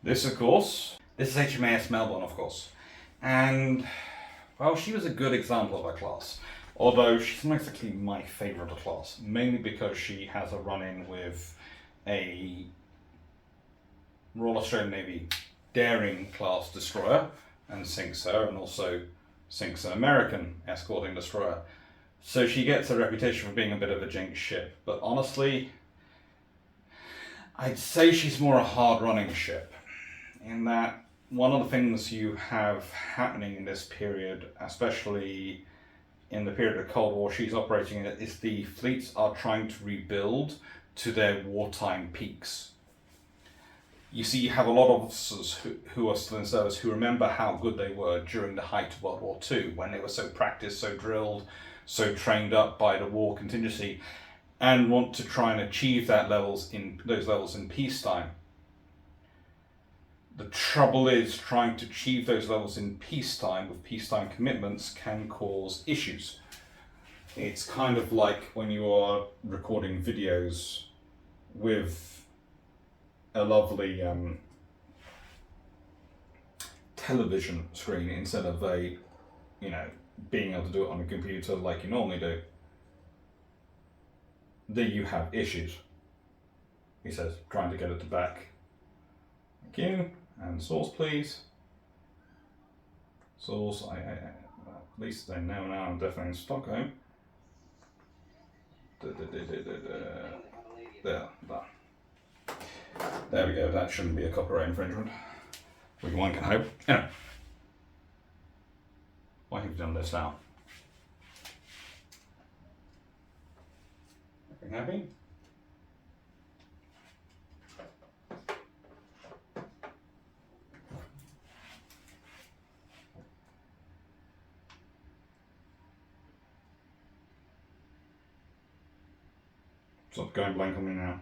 This, of course, this is HMAS Melbourne, of course, and well, she was a good example of a class, although she's not exactly my favourite class, mainly because she has a run-in with a Royal Australian Navy Daring class destroyer and sinks her, and also sinks an American escorting destroyer. So she gets a reputation for being a bit of a jinx ship, but honestly, I'd say she's more a hard-running ship, in that one of the things you have happening in this period, especially in the period of Cold War she's operating in, is the fleets are trying to rebuild to their wartime peaks. You see, you have a lot of officers who are still in service who remember how good they were during the height of World War II, when they were so practiced, so drilled, so trained up by the war contingency, and want to try and achieve those levels in peacetime. The trouble is, trying to achieve those levels in peacetime with peacetime commitments can cause issues. It's kind of like when you are recording videos with a lovely television screen instead of being able to do it on a computer like you normally do. There you have issues. He says, trying to get it to back. Thank you. And source, please. Source, at least they know now I'm definitely in Stockholm. There we go, that shouldn't be a copyright infringement. One can hope. Anyway. Why have you done this now? Everything happy? Stop going blank on me now.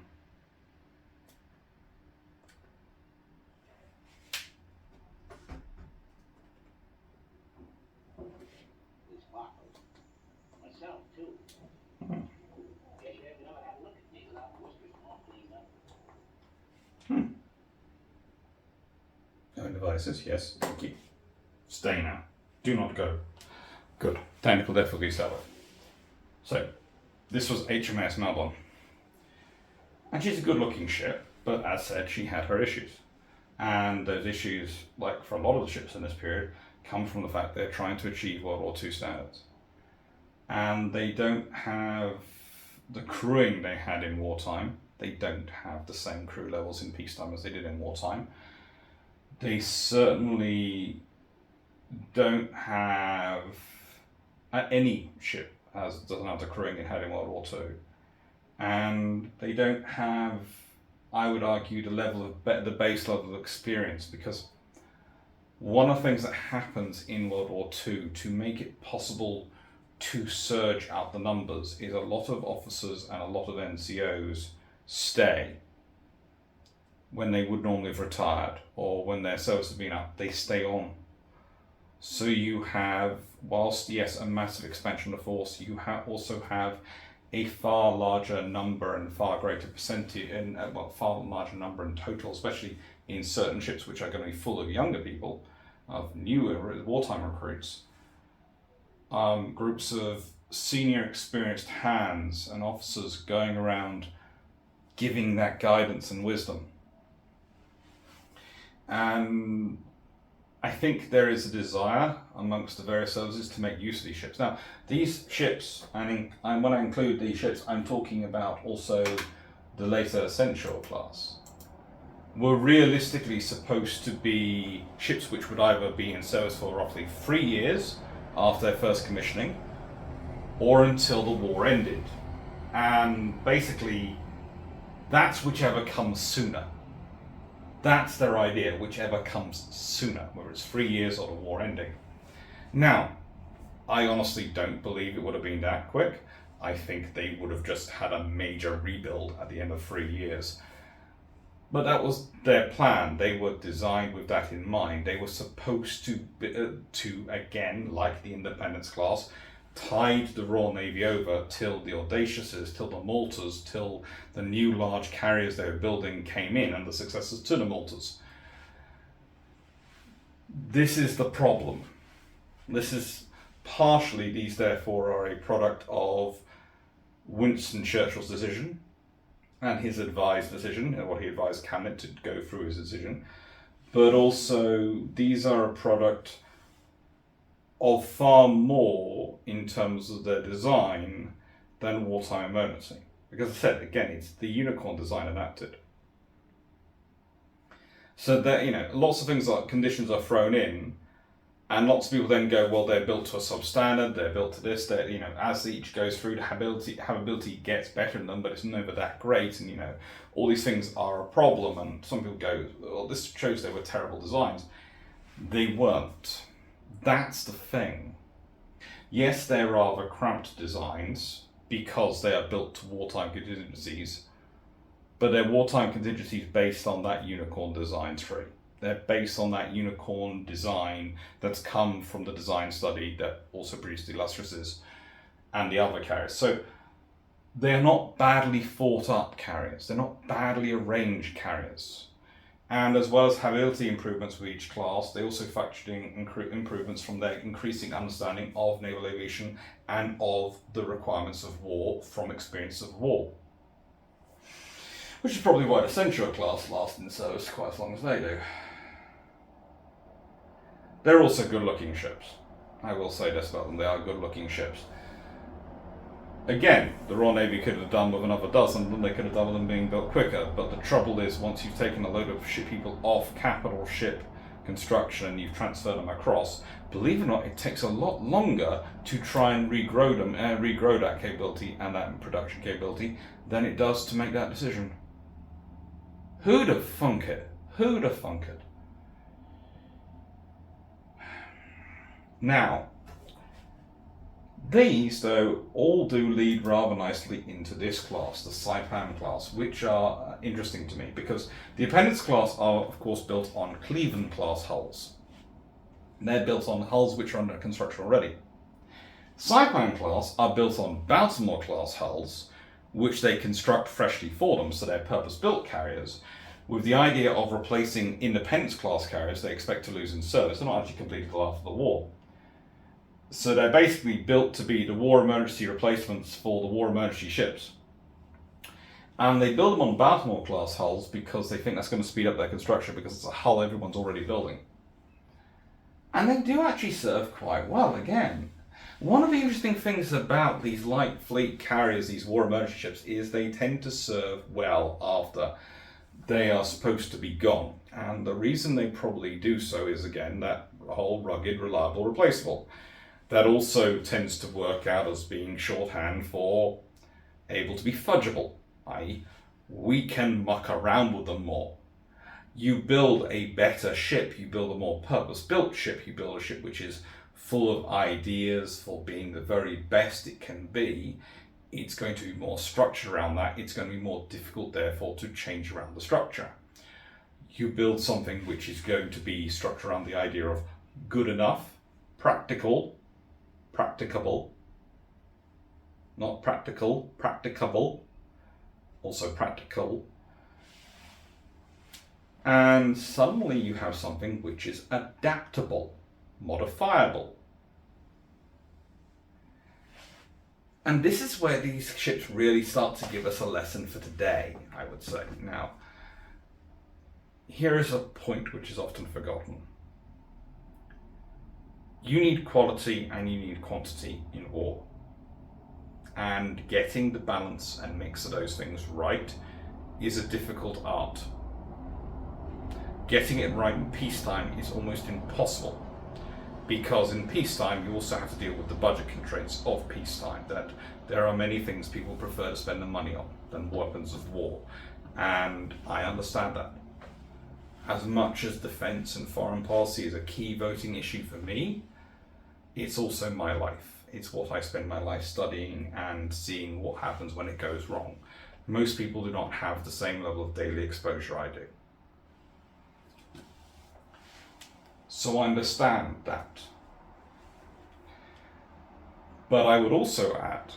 Devices, yes, thank you. Stay now. Do not go. Good. Technical difficulties dealt with. So, this was HMAS Melbourne. And she's a good looking ship, but as said, she had her issues. And those issues, like for a lot of the ships in this period, come from the fact they're trying to achieve World War II standards. And they don't have the crewing they had in wartime. They don't have the same crew levels in peacetime as they did in wartime. They certainly don't have, any ship doesn't have the crewing it had in World War II. And they don't have, I would argue, the base level of experience, because one of the things that happens in World War II to make it possible to surge out the numbers is a lot of officers and a lot of NCOs stay when they would normally have retired, or when their service has been up, they stay on. So you have, whilst yes, a massive expansion of force, you also have a far larger number and far greater percentage, and far larger number in total, especially in certain ships which are going to be full of younger people, of newer wartime recruits. Groups of senior experienced hands and officers going around giving that guidance and wisdom. And I think there is a desire amongst the various services to make use of these ships. Now, these ships, and when I include these ships, I'm talking about also the later Essential class, were realistically supposed to be ships which would either be in service for roughly 3 years after their first commissioning, or until the war ended. And basically, that's whichever comes sooner. That's their idea, whichever comes sooner, whether it's 3 years or the war ending. Now, I honestly don't believe it would have been that quick. I think they would have just had a major rebuild at the end of 3 years. But that was their plan. They were designed with that in mind. They were supposed to again, like the Independence class, tide the Royal Navy over till the Audaciouses, till the Maltas, till the new large carriers they were building came in and the successors to the Maltas. This is the problem. This is partially, these therefore are a product of Winston Churchill's decision and his advised decision, and what he advised Cabinet to go through his decision, but also these are a product of far more in terms of their design than Wartime Emergency. Because I said, again, it's the unicorn design adapted. So that, lots of things like conditions are thrown in, and lots of people then go, well, they're built to a substandard, they're built to this, as each goes through, the habitability gets better in them, but it's never that great, and all these things are a problem, and some people go, well, this shows they were terrible designs. They weren't. That's the thing. Yes, they're rather cramped designs, because they are built to wartime contingencies, but they're wartime contingencies based on that unicorn design tree. They're based on that unicorn design that's come from the design study that also produced the Illustriouses and the other carriers. So they're not badly thought up carriers. They're not badly arranged carriers. And as well as habitability improvements with each class, they also factored in improvements from their increasing understanding of naval aviation and of the requirements of war from experience of war. Which is probably why the Essential class lasted in service quite as long as they do. They're also good-looking ships. I will say this about them, they are good-looking ships. Again, the Royal Navy could have done with another dozen, and they could have done with them being built quicker, but the trouble is, once you've taken a load of people off capital ship construction and you've transferred them across, believe it or not, it takes a lot longer to try and regrow them, regrow that capability and that production capability than it does to make that decision. Who'd have thunk it? Who'd have thunk it? Now, these, though, all do lead rather nicely into this class, the Saipan class, which are interesting to me because the Appendix class are, of course, built on Cleveland class hulls. They're built on hulls which are under construction already. Saipan class are built on Baltimore class hulls, which they construct freshly for them, so they're purpose-built carriers, with the idea of replacing Independence class carriers they expect to lose in service. They're not actually completed until after the war. So they're basically built to be the war emergency replacements for the war emergency ships. And they build them on Baltimore class hulls because they think that's going to speed up their construction because it's a hull everyone's already building. And they do actually serve quite well again. One of the interesting things about these light fleet carriers, these war emergency ships, is they tend to serve well after they are supposed to be gone. And the reason they probably do so is, again, that whole rugged, reliable, replaceable. That also tends to work out as being shorthand for able to be fudgeable, i.e. we can muck around with them more. You build a better ship, you build a more purpose-built ship, you build a ship which is full of ideas for being the very best it can be. It's going to be more structured around that. It's going to be more difficult, therefore, to change around the structure. You build something which is going to be structured around the idea of good enough, practical, practicable, not practical, practicable, also practical. And suddenly you have something which is adaptable, modifiable. And this is where these ships really start to give us a lesson for today, I would say. Now, here is a point which is often forgotten. You need quality and you need quantity in war. And getting the balance and mix of those things right is a difficult art. Getting it right in peacetime is almost impossible, because in peacetime you also have to deal with the budget constraints of peacetime, that there are many things people prefer to spend the money on than weapons of war, and I understand that. As much as defence and foreign policy is a key voting issue for me, it's also my life. It's what I spend my life studying and seeing what happens when it goes wrong. Most people do not have the same level of daily exposure I do. So I understand that. But I would also add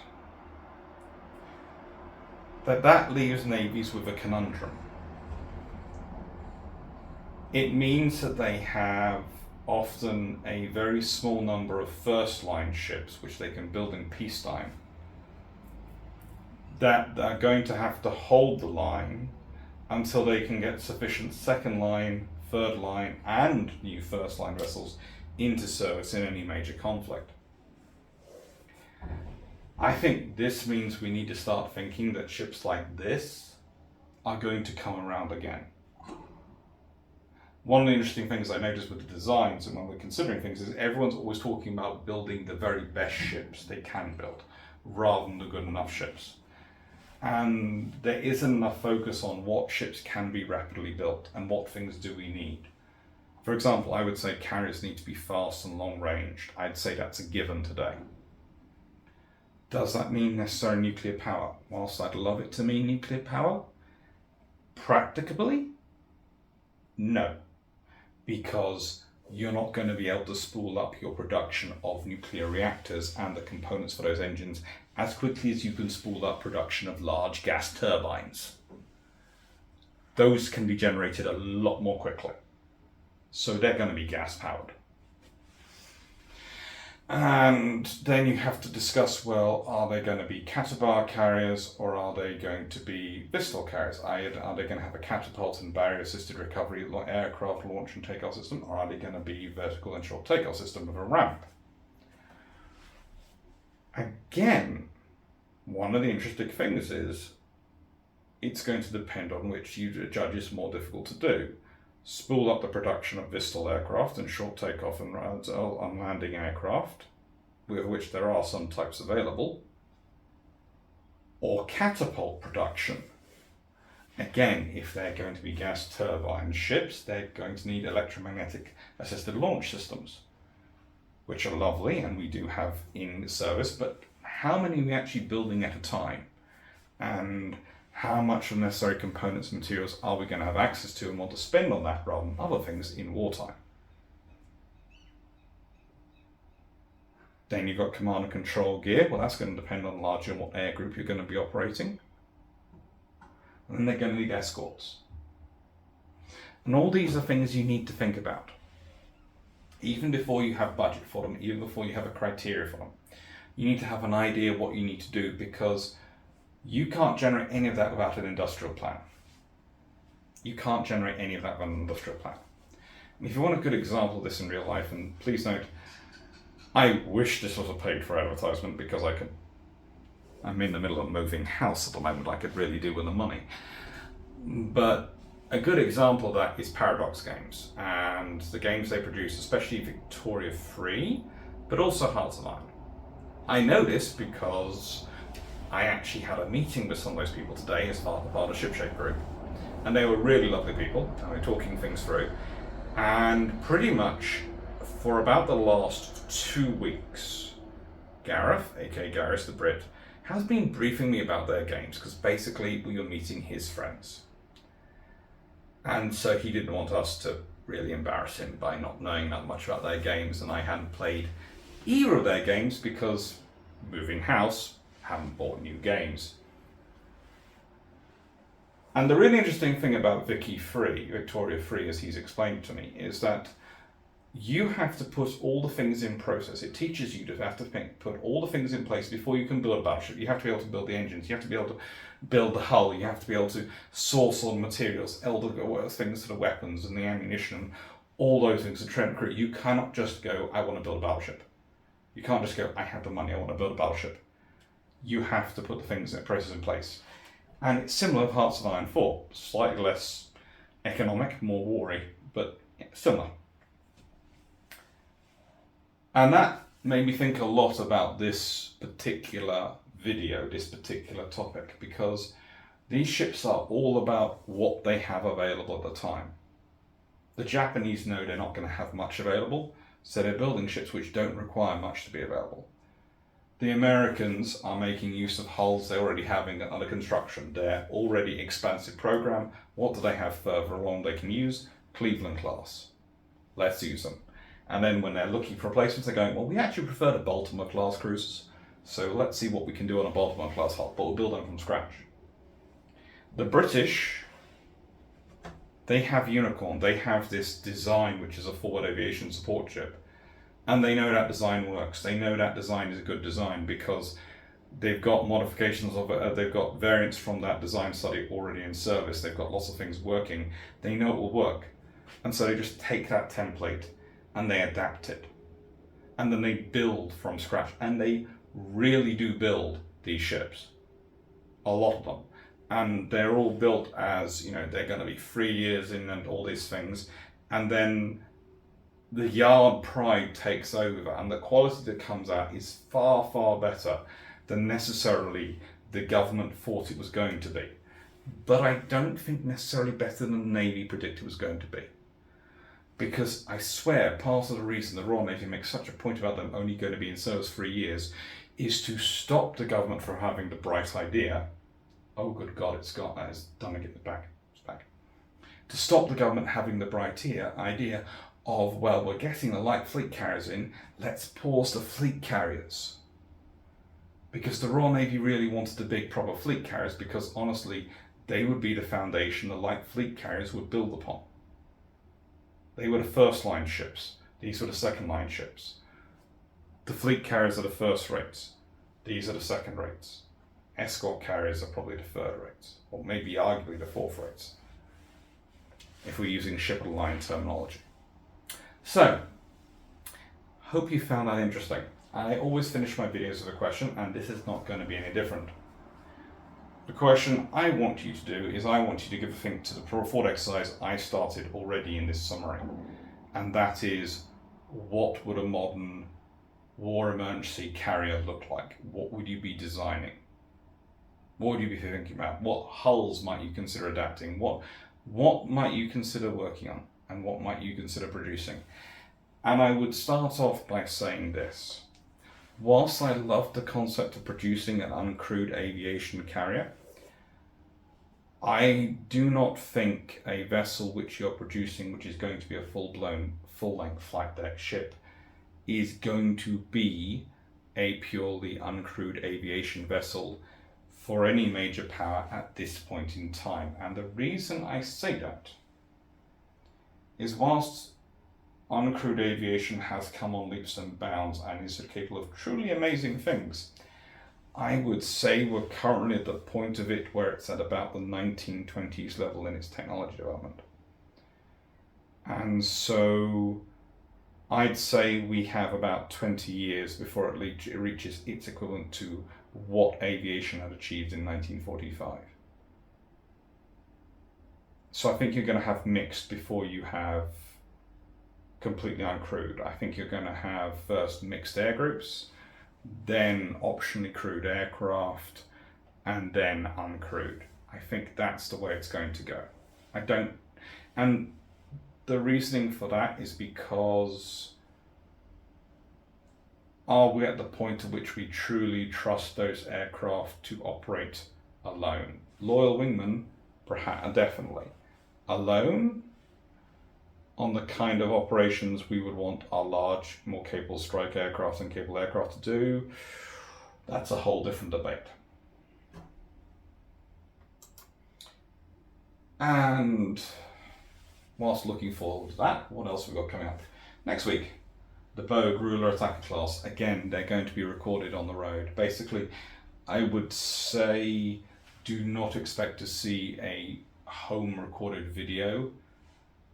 that that leaves navies with a conundrum. It means that they have often a very small number of first-line ships which they can build in peacetime that are going to have to hold the line until they can get sufficient second line, third line, and new first line vessels into service in any major conflict. I think this means we need to start thinking that ships like this are going to come around again. One of the interesting things I noticed with the designs and when we're considering things is everyone's always talking about building the very best ships they can build rather than the good enough ships. And there isn't enough focus on what ships can be rapidly built and what things do we need. For example, I would say carriers need to be fast and long ranged. I'd say that's a given today. Does that mean necessary nuclear power? Whilst I'd love it to mean nuclear power, practically, no. Because you're not going to be able to spool up your production of nuclear reactors and the components for those engines as quickly as you can spool up production of large gas turbines. Those can be generated a lot more quickly. So they're going to be gas powered. And then you have to discuss, well, are they going to be catabar carriers or are they going to be pistol carriers? Are they going to have a catapult and barrier assisted recovery aircraft launch and takeoff system, or are they going to be vertical and short takeoff system with a ramp? Again, one of the interesting things is it's going to depend on which you judge is more difficult to do. Spool up the production of Vistal aircraft and short takeoff and landing aircraft, with which there are some types available, or catapult production. Again, if they're going to be gas turbine ships, they're going to need electromagnetic assisted launch systems, which are lovely and we do have in service, but how many are we actually building at a time? And how much of necessary components and materials are we going to have access to and want to spend on that rather than other things in wartime? Then you've got command and control gear. Well, that's going to depend on largely on what air group you're going to be operating. And then they're going to need escorts. And all these are things you need to think about. Even before you have budget for them, even before you have a criteria for them. You need to have an idea of what you need to do, because you can't generate any of that without an industrial plan. You can't generate any of that without an industrial plan. And if you want a good example of this in real life, and please note, I wish this was a paid for advertisement because I'm in the middle of moving house at the moment, I could really do with the money. But a good example of that is Paradox Games, and the games they produce, especially Victoria Free, but also Hearts of Iron. I know this because I actually had a meeting with some of those people today as part of the Shipshape group, and they were really lovely people, and we were talking things through, and pretty much for about the last 2 weeks, Gareth, aka Gareth the Brit, has been briefing me about their games, because basically we were meeting his friends. And so he didn't want us to really embarrass him by not knowing that much about their games, and I hadn't played either of their games because moving house, haven't bought new games. And the really interesting thing about Victoria Free, as he's explained to me, is that you have to put all the things in process. It teaches you to have to put all the things in place before you can build a battleship. You have to be able to build the engines, you have to be able to build the hull, you have to be able to source all the materials, things to the weapons and the ammunition, all those things, the trend crew. You cannot just go, I want to build a battleship. You can't just go, I have the money, I want to build a battleship. You have to put the things and process in place. And it's similar with Hearts of Iron 4, slightly less economic, more war-y, but similar. And that made me think a lot about this particular video, this particular topic, because these ships are all about what they have available at the time. The Japanese know they're not going to have much available, so they're building ships which don't require much to be available. The Americans are making use of hulls they're already having under construction. Their already expansive program, what do they have further along they can use? Cleveland class. Let's use them. And then when they're looking for replacements, they're going, well, we actually prefer the Baltimore class cruisers. So let's see what we can do on a Baltimore class hull, but we'll build them from scratch. The British, they have Unicorn. They have this design, which is a forward aviation support ship. And they know that design works. They know that design is a good design because they've got modifications of it. They've got variants from that design study already in service. They've got lots of things working. They know it will work. And so they just take that template and they adapt it. And then they build from scratch. And they really do build these ships. A lot of them. And they're all built as, you know, they're going to be 3 years in and all these things. And then the yard pride takes over, and the quality that comes out is far, far better than necessarily the government thought it was going to be. But I don't think necessarily better than the Navy predicted it was going to be. Because I swear, part of the reason the Royal Navy makes such a point about them only going to be in service 3 years is to stop the government from having the bright idea, oh good God, it's got that, it's done to get it back, it's back. To stop the government having the bright idea of, well, we're getting the light fleet carriers in, let's pause the fleet carriers. Because the Royal Navy really wanted the big proper fleet carriers because honestly, they would be the foundation the light fleet carriers would build upon. They were the first line ships, these were the second line ships. The fleet carriers are the first rates, these are the second rates. Escort carriers are probably the third rates, or maybe arguably the fourth rates, if we're using ship of the line terminology. So, hope you found that interesting. I always finish my videos with a question, and this is not going to be any different. The question I want you to do is I want you to give a think to the thought exercise I started already in this summary, and that is, what would a modern war emergency carrier look like? What would you be designing? What would you be thinking about? What hulls might you consider adapting? What might you consider working on? And what might you consider producing? And I would start off by saying this. Whilst I love the concept of producing an uncrewed aviation carrier, I do not think a vessel which you're producing, which is going to be a full-blown, full-length flight deck ship, is going to be a purely uncrewed aviation vessel for any major power at this point in time. And the reason I say that is whilst uncrewed aviation has come on leaps and bounds and is capable of truly amazing things, I would say we're currently at the point of it where it's at about the 1920s level in its technology development. And so I'd say we have about 20 years before it reaches its equivalent to what aviation had achieved in 1945. So I think you're going to have mixed before you have completely uncrewed. I think you're going to have first mixed air groups, then optionally crewed aircraft, and then uncrewed. I think that's the way it's going to go. And the reasoning for that is because are we at the point at which we truly trust those aircraft to operate alone? Loyal wingmen, perhaps, definitely. Alone, on the kind of operations we would want our large, more capable strike aircraft and capable aircraft to do, that's a whole different debate. And whilst looking forward to that, what else have we got coming up? Next week, the Bogue Ruler Attacker class. Again, they're going to be recorded on the road. Basically, I would say do not expect to see a home recorded video.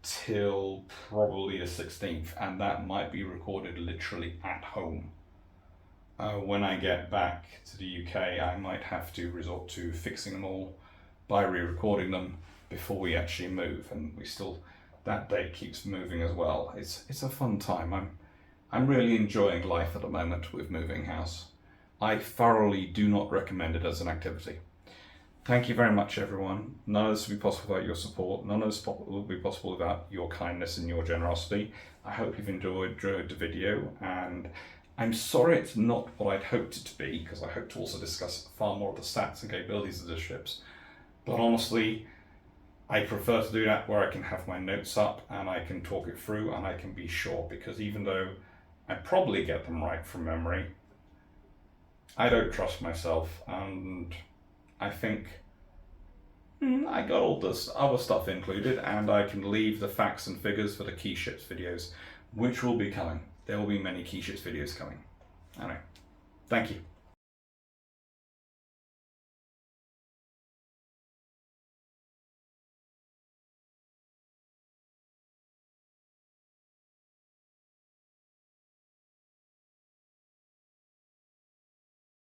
till probably the 16th, and that might be recorded literally at home. When I get back to the UK, I might have to resort to fixing them all by re-recording them before we actually move, and that date keeps moving as well. It's a fun time. I'm really enjoying life at the moment with moving house. I thoroughly do not recommend it as an activity. Thank you very much, everyone. None of this would be possible without your support. None of this would be possible without your kindness and your generosity. I hope you've enjoyed the video, and I'm sorry it's not what I'd hoped it to be, because I hope to also discuss far more of the stats and capabilities of the ships. But honestly, I prefer to do that where I can have my notes up and I can talk it through and I can be sure, because even though I probably get them right from memory, I don't trust myself, and I think I got all this other stuff included, and I can leave the facts and figures for the key ships videos, which will be coming. There will be many key ships videos coming. Anyway, thank you.